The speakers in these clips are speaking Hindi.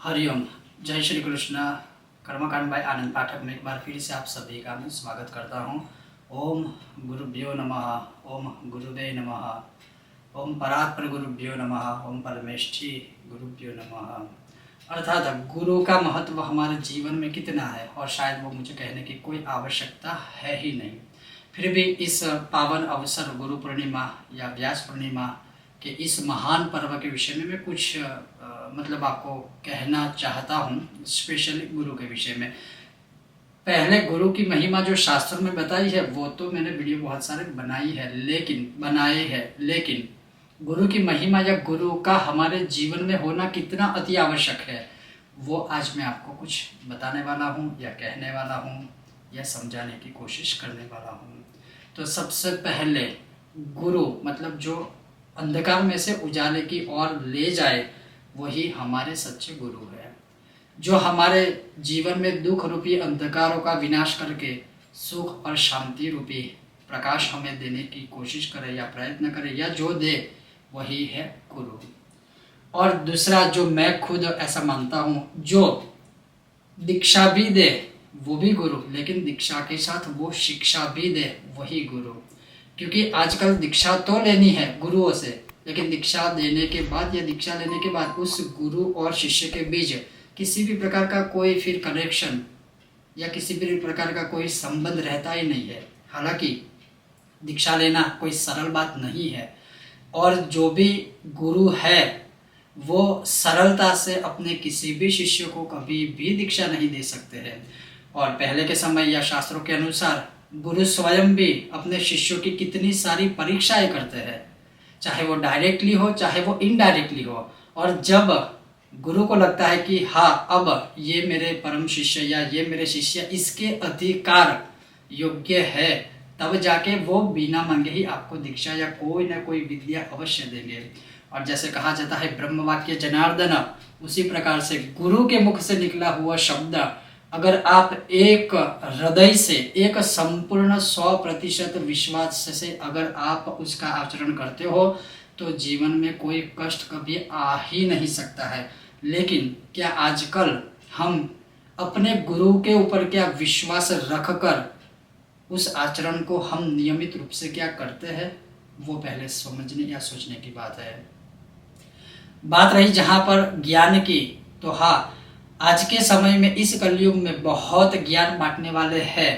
हरिओम। जय श्री कृष्ण। कर्मकांड बाय आनंद पाठक में एक बार फिर से आप सभी का मैं स्वागत करता हूँ। ओम गुरुभ्यो नमः। ओम गुरुदेव नमः। ओम परात्पर गुरुभ्यो नमः। ओम परमेष्ठी गुरुभ्यो नमः। अर्थात गुरु का महत्व हमारे जीवन में कितना है और शायद वो मुझे कहने की कोई आवश्यकता है ही नहीं। फिर भी इस पावन अवसर गुरु पूर्णिमा या व्यास पूर्णिमा कि इस महान पर्व के विषय में मैं कुछ मतलब आपको कहना चाहता हूँ, स्पेशली गुरु के विषय में। पहले गुरु की महिमा जो शास्त्रों में बताई है वो तो मैंने वीडियो बहुत सारे बनाए हैं, लेकिन गुरु की महिमा या गुरु का हमारे जीवन में होना कितना अति आवश्यक है वो आज मैं आपको कुछ बताने वाला हूँ या कहने वाला हूँ या समझाने की कोशिश करने वाला हूँ। तो सबसे पहले गुरु मतलब जो अंधकार में से उजाले की ओर ले जाए वही हमारे सच्चे गुरु है, जो हमारे जीवन में दुख रूपी अंधकारों का विनाश करके सुख और शांति रूपी प्रकाश हमें देने की कोशिश करे या प्रयत्न करे या जो दे वही है गुरु। और दूसरा जो मैं खुद ऐसा मानता हूँ, जो दीक्षा भी दे वो भी गुरु, लेकिन दीक्षा के साथ वो शिक्षा भी दे वही गुरु। क्योंकि आजकल दीक्षा तो लेनी है गुरुओं से, लेकिन दीक्षा देने के बाद या दीक्षा लेने के बाद उस गुरु और शिष्य के बीच किसी भी प्रकार का कोई फिर कनेक्शन या किसी भी प्रकार का कोई संबंध रहता ही नहीं है। हालांकि दीक्षा लेना कोई सरल बात नहीं है और जो भी गुरु है वो सरलता से अपने किसी भी शिष्य को कभी भी दीक्षा नहीं दे सकते हैं। और पहले के समय या शास्त्रों के अनुसार गुरु स्वयं भी अपने शिष्यों की कितनी सारी परीक्षाएं करते हैं, चाहे वो डायरेक्टली हो चाहे वो इनडायरेक्टली हो। और जब गुरु को लगता है कि हाँ अब ये मेरे परम शिष्य या ये मेरे शिष्य इसके अधिकार योग्य है, तब जाके वो बिना मांगे ही आपको दीक्षा या कोई ना कोई विद्या अवश्य देंगे। और जैसे कहा जाता है ब्रह्म वाक्य जनार्दन, उसी प्रकार से गुरु के मुख से निकला हुआ शब्द अगर आप एक हृदय से एक संपूर्ण 100% विश्वास से अगर आप उसका आचरण करते हो तो जीवन में कोई कष्ट कभी आ ही नहीं सकता है। लेकिन क्या आजकल हम अपने गुरु के ऊपर क्या विश्वास रखकर उस आचरण को हम नियमित रूप से क्या करते हैं, वो पहले समझने या सोचने की बात है। बात रही जहाँ पर ज्ञान की, तो हाँ आज के समय में इस कलयुग में बहुत ज्ञान बांटने वाले हैं।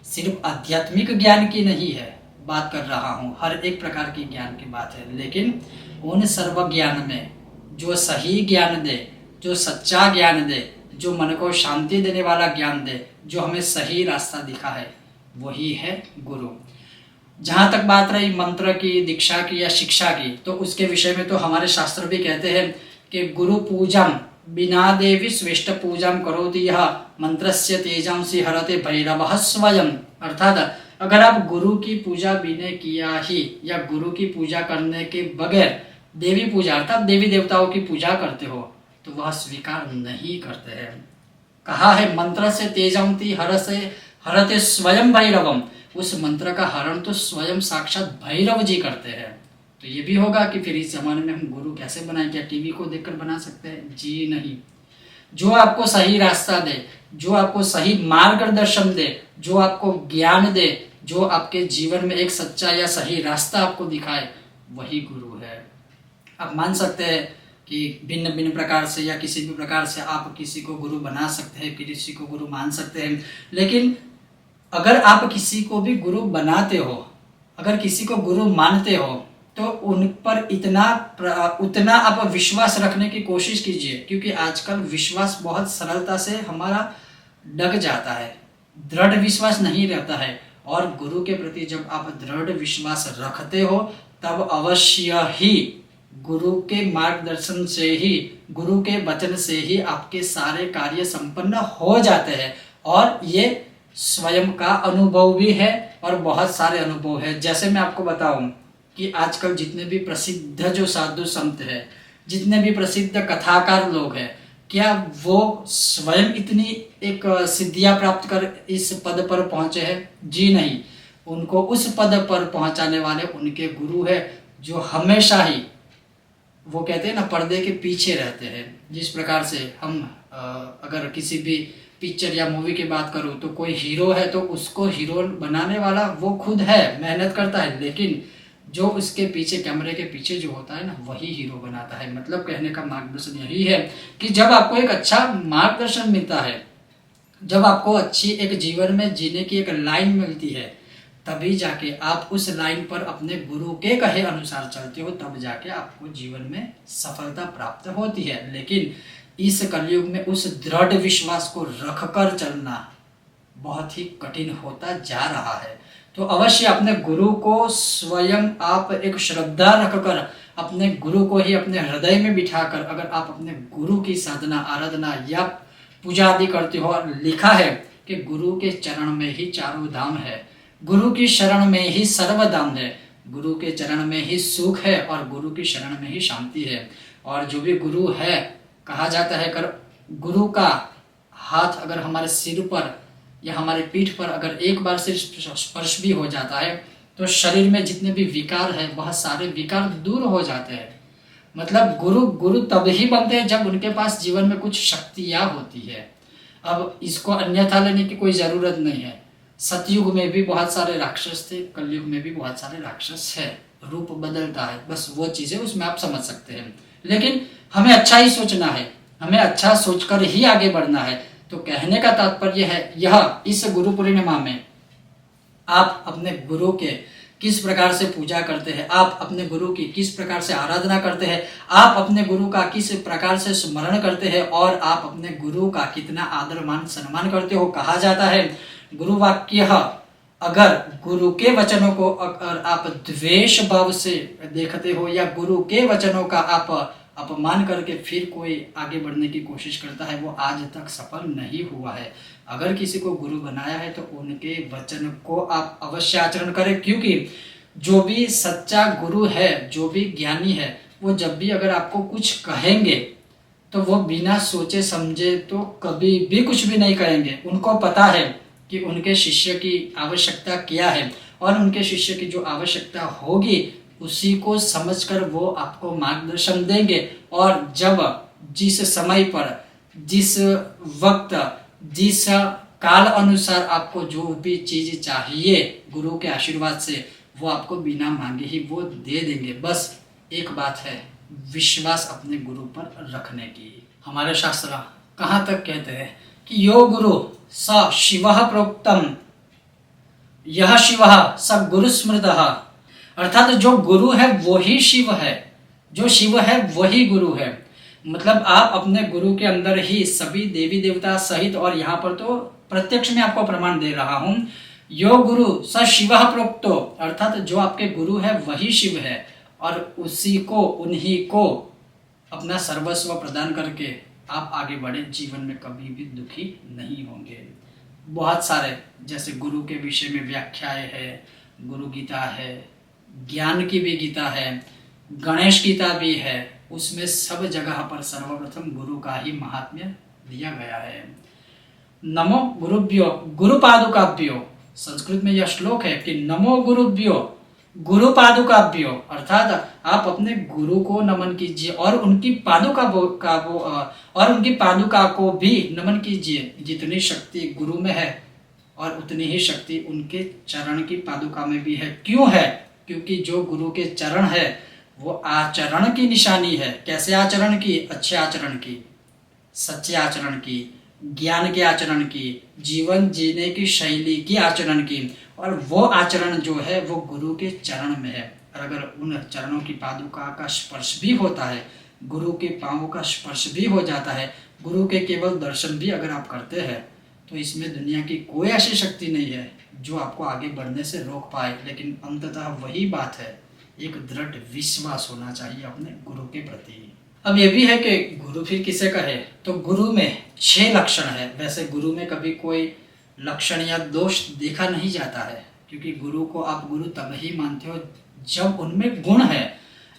सिर्फ आध्यात्मिक ज्ञान की नहीं है बात कर रहा हूँ, हर एक प्रकार की ज्ञान की बात है, लेकिन उन सर्व ज्ञान में जो सही ज्ञान दे, जो सच्चा ज्ञान दे, जो मन को शांति देने वाला ज्ञान दे, जो हमें सही रास्ता दिखा है, वही है गुरु। जहाँ तक बात रही मंत्र की, दीक्षा की या शिक्षा की, तो उसके विषय में तो हमारे शास्त्र भी कहते हैं कि गुरु पूजम बिना देवी श्रेष्ठ पूजा करोति यह मंत्रस्य तेजांसी हरते भैरवः स्वयं। अर्थात अगर आप गुरु की पूजा बिना किया ही या गुरु की पूजा करने के बगैर देवी पूजा अर्थात देवी देवताओं की पूजा करते हो तो वह स्वीकार नहीं करते हैं। कहा है मंत्र से तेजांती हरते स्वयं भैरवम, उस मंत्र का हरण तो स्वयं साक्षात भैरव जी करते हैं। तो ये भी होगा कि फिर इस जमाने में हम गुरु कैसे बनाएं? क्या टीवी को देखकर बना सकते हैं? जी नहीं। जो आपको सही रास्ता दे, जो आपको सही मार्गदर्शन दे, जो आपको ज्ञान दे, जो आपके जीवन में एक सच्चा या सही रास्ता आपको दिखाए, वही गुरु है। आप मान सकते हैं कि भिन्न भिन्न प्रकार से या किसी भी प्रकार से आप किसी को गुरु बना सकते हैं, किसी को गुरु मान सकते हैं, लेकिन अगर आप किसी को भी गुरु बनाते हो, अगर किसी को गुरु मानते हो, तो उन पर उतना आप विश्वास रखने की कोशिश कीजिए। क्योंकि आजकल विश्वास बहुत सरलता से हमारा डग जाता है, दृढ़ विश्वास नहीं रहता है। और गुरु के प्रति जब आप दृढ़ विश्वास रखते हो तब अवश्य ही गुरु के मार्गदर्शन से ही, गुरु के वचन से ही आपके सारे कार्य संपन्न हो जाते हैं। और ये स्वयं का अनुभव भी है और बहुत सारे अनुभव है। जैसे मैं आपको बताऊं कि आजकल जितने भी प्रसिद्ध जो साधु संत है, जितने भी प्रसिद्ध कथाकार लोग हैं, क्या वो स्वयं इतनी एक सिद्धियां प्राप्त कर इस पद पर पहुंचे हैं? जी नहीं। उनको उस पद पर पहुंचाने वाले उनके गुरु है, जो हमेशा ही वो कहते हैं ना पर्दे के पीछे रहते हैं, जिस प्रकार से हम अगर किसी भी पिक्चर या मूवी की बात करूँ तो कोई हीरो है तो उसको हीरो बनाने वाला वो खुद है, मेहनत करता है, लेकिन जो उसके पीछे, कैमरे के पीछे जो होता है ना, वही हीरो बनाता है। मतलब कहने का मार्गदर्शन यही है कि जब आपको एक अच्छा मार्गदर्शन मिलता है, जब आपको अच्छी एक जीवन में जीने की एक लाइन मिलती है, तभी जाके आप उस लाइन पर अपने गुरु के कहे अनुसार चलते हो, तब जाके आपको जीवन में सफलता प्राप्त होती है। लेकिन इस कलयुग में उस दृढ़ विश्वास को रखकर चलना बहुत ही कठिन होता जा रहा है। तो अवश्य अपने गुरु को स्वयं आप एक श्रद्धा रखकर, अपने गुरु को ही अपने हृदय में बिठाकर, अगर आप अपने गुरु की साधना, आराधना या पूजा आदि करते हो, और लिखा है कि गुरु के चरण में ही चारों धाम है, गुरु की शरण में ही सर्वधाम है, गुरु के चरण में ही सुख है और गुरु की शरण में ही शांति है। और जो भी गुरु है, कहा जाता है अगर गुरु का हाथ अगर हमारे सिर पर या हमारे पीठ पर अगर एक बार से स्पर्श भी हो जाता है तो शरीर में जितने भी विकार है वह सारे विकार दूर हो जाते हैं। मतलब गुरु तब ही बनते हैं जब उनके पास जीवन में कुछ शक्तियाँ होती है। अब इसको अन्यथा लेने की कोई ज़रूरत नहीं है। सतयुग में भी बहुत सारे राक्षस थे, कलयुग में भी बहुत सारे राक्षस है, रूप बदलता है, बस वो चीज़ें उसमें आप समझ सकते हैं। लेकिन हमें अच्छा ही सोचना है, हमें अच्छा सोचकर ही आगे बढ़ना है। तो कहने का तात्पर्य है यह, इस गुरु पूर्णिमा में आप अपने गुरु के किस प्रकार से पूजा करते हैं, आप अपने गुरु की किस प्रकार से आराधना करते हैं, आप अपने गुरु का किस प्रकार से स्मरण करते हैं और आप अपने गुरु का कितना आदर मान सम्मान करते हो। कहा जाता है गुरु वाक्य, अगर गुरु के वचनों को अगर आप द्वेष भाव से देखते हो या गुरु के वचनों का आप अपमान करके फिर कोई आगे बढ़ने की कोशिश करता है, वो आज तक सफल नहीं हुआ है। अगर किसी को गुरु बनाया है तो उनके वचन को आप अवश्य आचरण करें, क्योंकि जो भी सच्चा गुरु है, जो भी ज्ञानी है, वो जब भी अगर आपको कुछ कहेंगे तो वो बिना सोचे समझे तो कभी भी कुछ भी नहीं कहेंगे। उनको पता है कि उनके शिष्य की आवश्यकता क्या है और उनके शिष्य की जो आवश्यकता होगी उसी को समझकर वो आपको मार्गदर्शन देंगे। और जब जिस समय पर, जिस वक्त, जिस काल अनुसार आपको जो भी चीज चाहिए गुरु के आशीर्वाद से, वो आपको बिना मांगे ही वो दे देंगे। बस एक बात है, विश्वास अपने गुरु पर रखने की। हमारे शास्त्र कहाँ तक कहते हैं कि यो गुरु स शिवः प्रोक्तम, यह शिवः स गुरु स्मृतः, अर्थात जो गुरु है वही शिव है, जो शिव है वही गुरु है। मतलब आप अपने गुरु के अंदर ही सभी देवी देवता सहित, और यहाँ पर तो प्रत्यक्ष में आपको प्रमाण दे रहा हूँ, यो गुरु स शिवः प्रोक्तो, अर्थात जो आपके गुरु है वही शिव है और उसी को, उन्हीं को अपना सर्वस्व प्रदान करके आप आगे बढ़े, जीवन में कभी भी दुखी नहीं होंगे। बहुत सारे जैसे गुरु के विषय में व्याख्याएं है, गुरु गीता है, ज्ञान की भी गीता है, गणेश गीता भी है, उसमें सब जगह पर सर्वप्रथम गुरु का ही महात्म्य दिया गया है। नमो गुरुभ्यो गुरुपादुकाभ्यो, संस्कृत में यह श्लोक है कि नमो गुरुभ्यो गुरुपादुकाभ्यो, अर्थात आप अपने गुरु को नमन कीजिए और उनकी पादुका को भी नमन कीजिए। जितनी शक्ति गुरु में है और उतनी ही शक्ति उनके चरण की पादुका में भी है। क्यों है? क्योंकि जो गुरु के चरण है वो आचरण की निशानी है। कैसे आचरण की? अच्छे आचरण की, सच्चे आचरण की, ज्ञान के आचरण की, जीवन जीने की शैली की आचरण की। और वो आचरण जो है वो गुरु के चरण में है। और अगर उन चरणों की पादुका का स्पर्श भी होता है, गुरु के पांवों का स्पर्श भी हो जाता है, गुरु के केवल दर्शन भी अगर आप करते हैं, तो इसमें दुनिया की कोई ऐसी शक्ति नहीं है जो आपको आगे बढ़ने से रोक पाए। लेकिन अंततः वही बात है, एक दृढ़ विश्वास होना चाहिए अपने गुरु के प्रति। अब ये भी है कि गुरु फिर किसे कहे, तो गुरु में 6 लक्षण है। वैसे गुरु में कभी कोई लक्षण या दोष देखा नहीं जाता है, क्योंकि गुरु को आप गुरु तब ही मानते हो जब उनमें गुण है।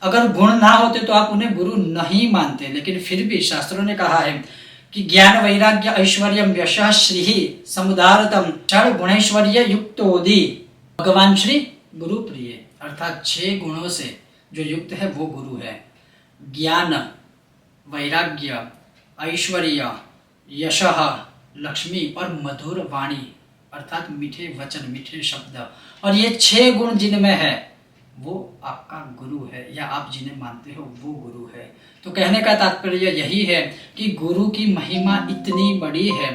अगर गुण ना होते तो आप उन्हें गुरु नहीं मानते। लेकिन फिर भी शास्त्रों ने कहा है कि ज्ञान वैराग्य ऐश्वर्यम यशः श्रीः समुदारतम षड गुणैश्वर्य युक्तोदि भगवान श्री गुरु प्रिय, अर्थात 6 गुणों से जो युक्त है वो गुरु है। ज्ञान, वैराग्य, ऐश्वर्य, यशः, लक्ष्मी और मधुर वाणी अर्थात मीठे वचन, मीठे शब्द, और ये 6 गुण जिनमें है वो आपका गुरु है, या आप जिन्हें मानते हो वो गुरु है। तो कहने का तात्पर्य यही है कि गुरु की महिमा इतनी बड़ी है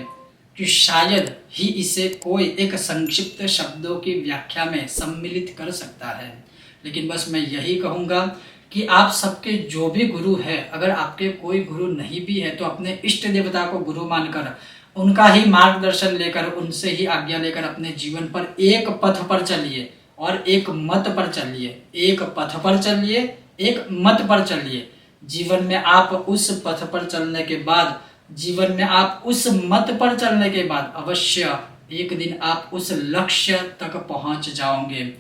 कि शायद ही इसे कोई एक संक्षिप्त शब्दों की व्याख्या में सम्मिलित कर सकता है। लेकिन बस मैं यही कहूँगा कि आप सबके जो भी गुरु है, अगर आपके कोई गुरु नहीं भी है तो अपने इष्ट देवता को गुरु मानकर उनका ही मार्गदर्शन लेकर, उनसे ही आज्ञा लेकर अपने जीवन पर एक पथ पर चलिए और एक मत पर चलिए। एक पथ पर चलिए, एक मत पर चलिए। जीवन में आप उस पथ पर चलने के बाद, जीवन में आप उस मत पर चलने के बाद अवश्य एक दिन आप उस लक्ष्य तक पहुंच जाओगे।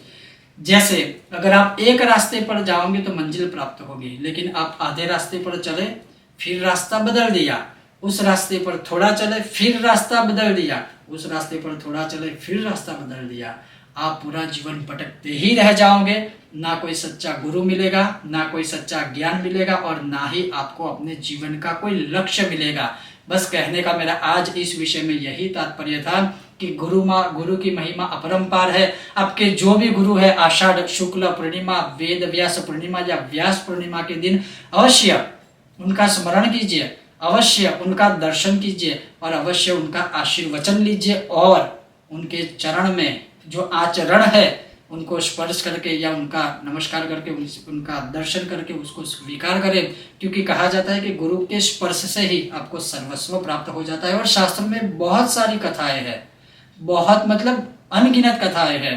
जैसे अगर आप एक रास्ते पर जाओगे तो मंजिल प्राप्त होगी, लेकिन आप आधे रास्ते पर चले फिर रास्ता बदल दिया, उस रास्ते पर थोड़ा चले फिर रास्ता बदल दिया, उस रास्ते पर थोड़ा चले फिर रास्ता बदल दिया, आप पूरा जीवन भटकते ही रह जाओगे। ना कोई सच्चा गुरु मिलेगा, ना कोई सच्चा ज्ञान मिलेगा, और ना ही आपको अपने जीवन का कोई लक्ष्य मिलेगा। बस कहने का मेरा आज इस विषय में यही तात्पर्य था कि गुरु की महिमा अपरंपार है। आपके जो भी गुरु है, आषाढ़ शुक्ल पूर्णिमा, वेद व्यास पूर्णिमा या व्यास पूर्णिमा के दिन अवश्य उनका स्मरण कीजिए, अवश्य उनका दर्शन कीजिए और अवश्य उनका आशीर्वचन लीजिए, और उनके चरण में जो आचरण है उनको स्पर्श करके या उनका नमस्कार करके, उनका दर्शन करके उसको स्वीकार करें। क्योंकि कहा जाता है कि गुरु के स्पर्श से ही आपको सर्वस्व प्राप्त हो जाता है। और शास्त्र में बहुत सारी कथाएं हैं, बहुत मतलब अनगिनत कथाएं हैं।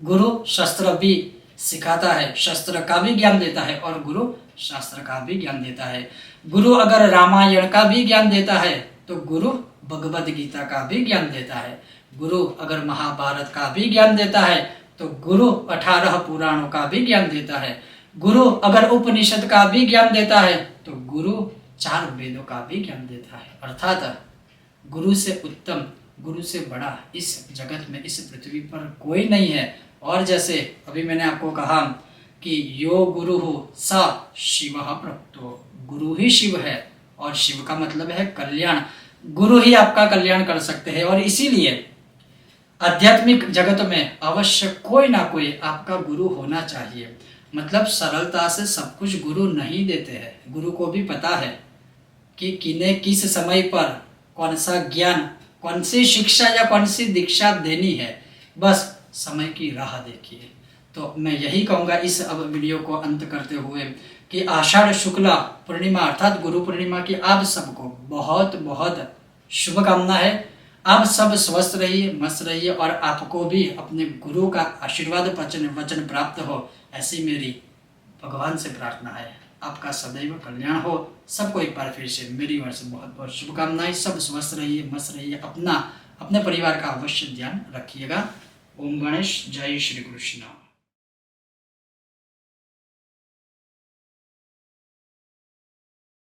गुरु शस्त्र भी सिखाता है, शस्त्र का भी ज्ञान देता है, और गुरु शास्त्र का भी ज्ञान देता है। गुरु अगर रामायण का भी ज्ञान देता है तो गुरु भगवद गीता का भी ज्ञान देता है। गुरु अगर महाभारत का भी ज्ञान देता है तो गुरु 18 पुराणों का भी ज्ञान देता है। गुरु अगर उपनिषद का भी ज्ञान देता है तो गुरु 4 वेदों का भी ज्ञान देता है। अर्थात गुरु से उत्तम, गुरु से बड़ा इस जगत में, इस पृथ्वी पर कोई नहीं है। और जैसे अभी मैंने आपको कहा कि यो गुरु स शिवः प्रकृतो, गुरु ही शिव है, और शिव का मतलब है कल्याण। गुरु ही आपका कल्याण कर सकते हैं, और इसीलिए आध्यात्मिक जगत में अवश्य कोई ना कोई आपका गुरु होना चाहिए। मतलब सरलता से सब कुछ गुरु नहीं देते हैं। गुरु को भी पता है कि किन्हें किस समय पर कौन सा ज्ञान, कौन सी शिक्षा या कौन सी दीक्षा देनी है। बस समय की राह देखिए। तो मैं यही कहूँगा इस अब वीडियो को अंत करते हुए कि आषाढ़ शुक्ला पूर्णिमा अर्थात गुरु पूर्णिमा की आप सबको बहुत बहुत शुभकामना है। आप सब स्वस्थ रहिए, मस्त रहिए, और आपको भी अपने गुरु का आशीर्वाद वचन प्राप्त हो, ऐसी मेरी भगवान से प्रार्थना है। आपका सदैव कल्याण हो। सबको एक बार फिर से मेरी ओर से बहुत बहुत शुभकामनाएं। सब स्वस्थ रहिए, मस्त रहिए, अपने परिवार का अवश्य ध्यान रखिएगा। ओम गणेश, जय श्री कृष्ण।